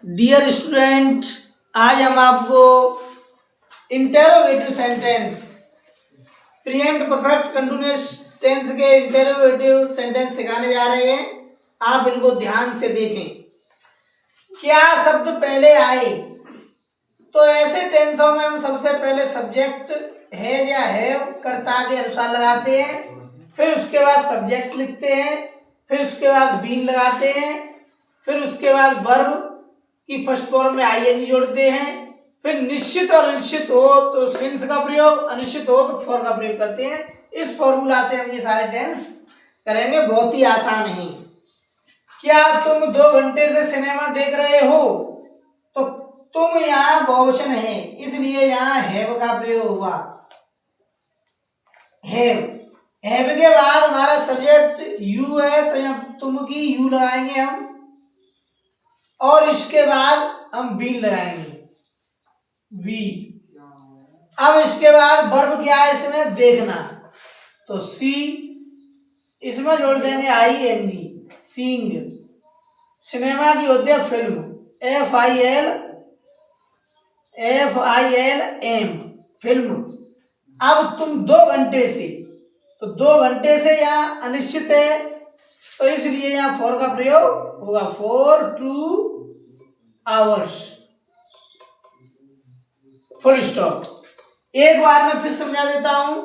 Dear student, आज हम आपको interrogative sentence present perfect continuous tense के इंटेरोगेटिव सेंटेंस सिखाने जा रहे हैं। आप इनको ध्यान से देखें। क्या शब्द पहले आए तो ऐसे टेंसों में हम सबसे पहले सब्जेक्ट है या हैव कर्ता के अनुसार लगाते हैं, फिर उसके बाद सब्जेक्ट लिखते हैं, फिर उसके बाद बीन लगाते हैं, फिर उसके बाद वर्ब की फर्स्ट फॉर्म में आईएनजी जोड़ते हैं, फिर निश्चित और अनिश्चित हो तो सिंस का प्रयोग, अनिश्चित हो तो फॉर का प्रयोग करते हैं। इस फॉर्मूला से हम ये सारे टेंस करेंगे, बहुत ही आसान है। क्या तुम 2 घंटे से सिनेमा देख रहे हो तो तुम यहाँ बहुवचन है, इसलिए यहाँ हैव का प्रयोग हुआ। हैव के बाद हमारा सब्जेक्ट यू है तो यहाँ तुम की यू लगाएंगे हम, और इसके बाद हम बीन लगाएंगे वी। अब इसके बाद वर्ब क्या है इसमें देखना, तो सी, इसमें जोड़ देंगे आईएनजी सीइंग। सिनेमा की होती है फिल्म, FILM फिल्म। अब तुम 2 घंटे से, तो 2 घंटे से यहाँ अनिश्चित है तो इसलिए यहाँ फॉर का प्रयोग होगा, 4 2 आवर्स, फुल स्टॉप। एक बार मैं फिर समझा देता हूं।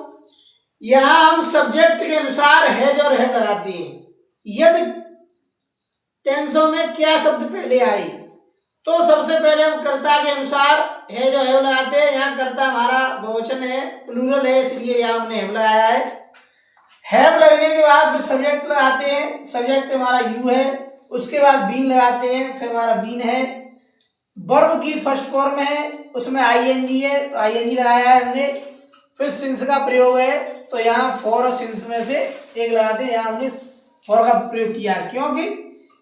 यहां हम सब्जेक्ट के अनुसार हैज और हैव लगाते हैं। यदि टेंसों में क्या शब्द पहले आए तो सबसे पहले हम कर्ता के अनुसार हैज और हैव लगाते हैं। यहाँ कर्ता हमारा बहुवचन है, प्लूरल है, इसलिए यहाँ हमने हैव लगाया है। हैव लगने के बाद फिर सब्जेक्ट लगाते हैं, सब्जेक्ट हमारा यू है, उसके बाद बीन लगाते हैं, फिर हमारा बीन है। वर्ब की फर्स्ट फॉर्म है, उसमें आईएनजी है तो आईएनजी लगाया है हमने। फिर सिंस का प्रयोग है तो यहाँ फॉर और सिंस में से एक लगाते हैं, यहाँ हमने फॉर का प्रयोग किया क्योंकि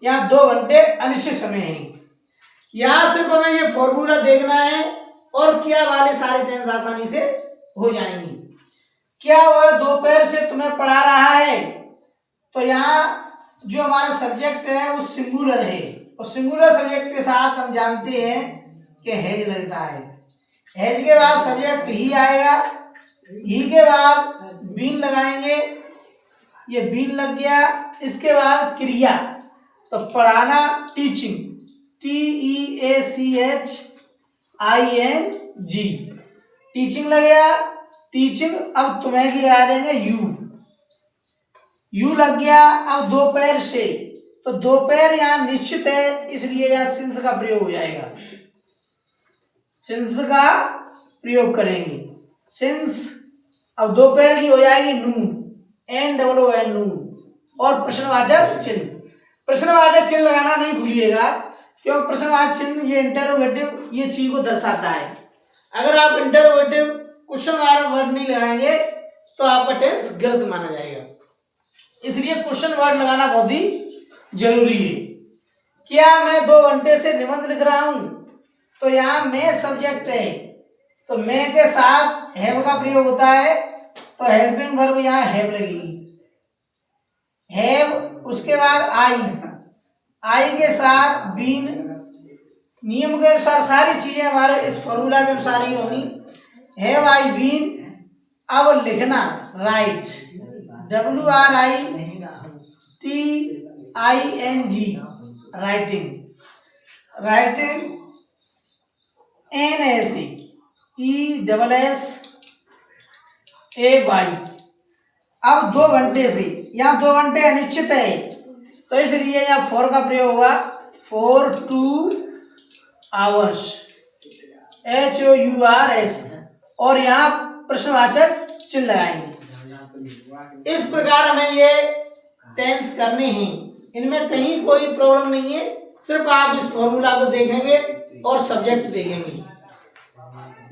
यहाँ 2 घंटे अनिश्चित समय है। यहाँ सिर्फ हमें ये फॉर्मूला देखना है और क्या वाले सारे टेंस आसानी से हो जाएंगे। क्या वह दोपहर से तुम्हें पढ़ा रहा है, तो यहाँ जो हमारा सब्जेक्ट है वो सिंगुलर है, और सिंगुलर सब्जेक्ट के साथ हम जानते हैं कि हैज लगता है। हैज के बाद सब्जेक्ट ही आएगा, ही के बाद बीन लगाएंगे, ये बीन लग गया। इसके बाद क्रिया, तो पढ़ाना टीचिंग, TEACHING, टीचिंग लग गया, टीचिंग। अब तुम्हें की लगा देंगे यू लग गया। अब दोपहर से, तो दोपहर यहाँ निश्चित है इसलिए यहाँ सिंस का प्रयोग हो जाएगा, सिंस का प्रयोग करेंगे सिंस। अब दोपहर की हो जाएगी नून, NOON नून। और प्रश्नवाचक चिन्ह, प्रश्नवाचक चिन्ह लगाना नहीं भूलिएगा क्योंकि प्रश्नवाचक चिन्ह ये इंटरोगेटिव ये चीज को दर्शाता है। अगर आप इंटरोगेटिव क्वेश्चन वाला वर्ड नहीं लगाएंगे तो आपका टेंस गलत माना जाएगा, इसलिए क्वेश्चन वर्ड लगाना बहुत ही जरूरी है। क्या मैं 2 घंटे से निबंध लिख रहा हूं, तो यहाँ मैं सब्जेक्ट है तो मैं के साथ हैव का प्रयोग होता है, तो हेल्पिंग वर्ब यहाँ हैव लगेगी, हैव। उसके बाद आई के साथ बीन। नियम के अनुसार सारी चीजें हमारे इस फॉर्मूला के अनुसार ही होंगी। Have I been. अब लिखना write, WRITING writing, writing NACESSAY। अब 2 घंटे से, यहाँ 2 घंटे अनिश्चित है तो इसलिए यहाँ फॉर का प्रयोग होगा, 4 2 आवर्स, HOURS, और यहाँ प्रश्नवाचक चिन्ह लगाएंगे। इस प्रकार हमें ये टेंस करने हैं, इनमें कहीं कोई प्रॉब्लम नहीं है, सिर्फ आप इस फॉर्मूला को देखेंगे और सब्जेक्ट देखेंगे।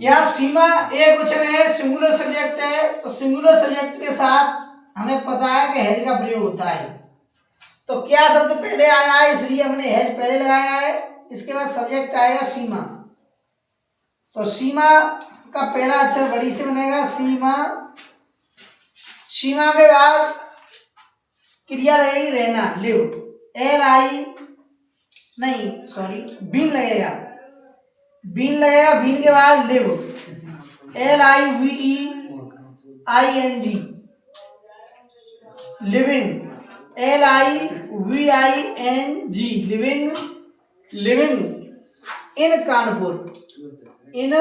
यहाँ सीमा एक वचन है, सिंगुलर सब्जेक्ट है, तो सिंगुलर सब्जेक्ट के साथ हमें पता है कि हैज का प्रयोग होता है। तो क्या शब्द पहले आया है इसलिए हमने हैज पहले लगाया है। इसके बाद सब्जेक्ट आएगा सीमा, तो सीमा का पहला अक्षर बड़ी से बनेगा सीमा। सीमा के बाद क्रिया रहेगी रहना, लिव, LIVE। नहीं सॉरी, बीन लगेगा, बीन लगेगा, बीन के बाद live, LIVEING, living, LIVING, living, living in Kanpur, in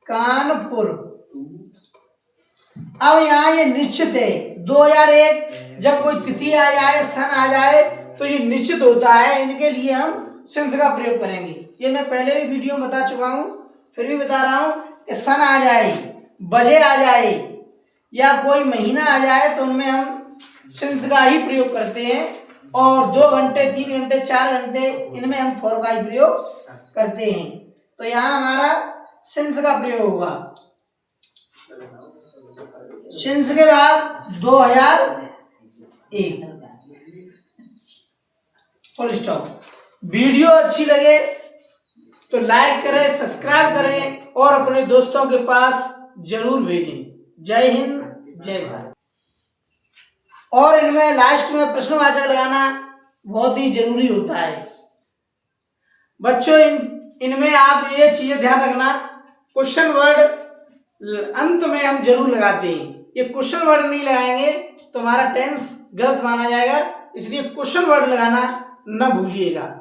Kanpur. अब यहाँ ये निश्चित है, 2001 जब कोई तिथि आ जाए, सन आ जाए तो ये निश्चित होता है, इनके लिए हम सिंस का प्रयोग करेंगे। ये मैं पहले भी वीडियो में बता चुका हूँ, फिर भी बता रहा हूँ कि सन आ जाए, बजे आ जाए या कोई महीना आ जाए तो उनमें हम सिंस का ही प्रयोग करते हैं, और 2 घंटे 3 घंटे 4 घंटे इनमें हम फॉर का ही प्रयोग करते हैं। तो यहाँ हमारा सिंस का प्रयोग होगा। सिंस के बाद 2001 फुल स्टॉप। वीडियो अच्छी लगे तो लाइक करें, सब्सक्राइब करें और अपने दोस्तों के पास जरूर भेजें। जय हिंद, जय भारत। और इनमें लास्ट में प्रश्नवाचक लगाना बहुत ही जरूरी होता है बच्चों। इनमें आप ये चीजें ध्यान रखना, क्वेश्चन वर्ड अंत में हम जरूर लगाते हैं। ये क्वेश्चन वर्ड नहीं लगाएंगे तो हमारा टेंस गलत माना जाएगा, इसलिए क्वेश्चन वर्ड लगाना न भूलिएगा।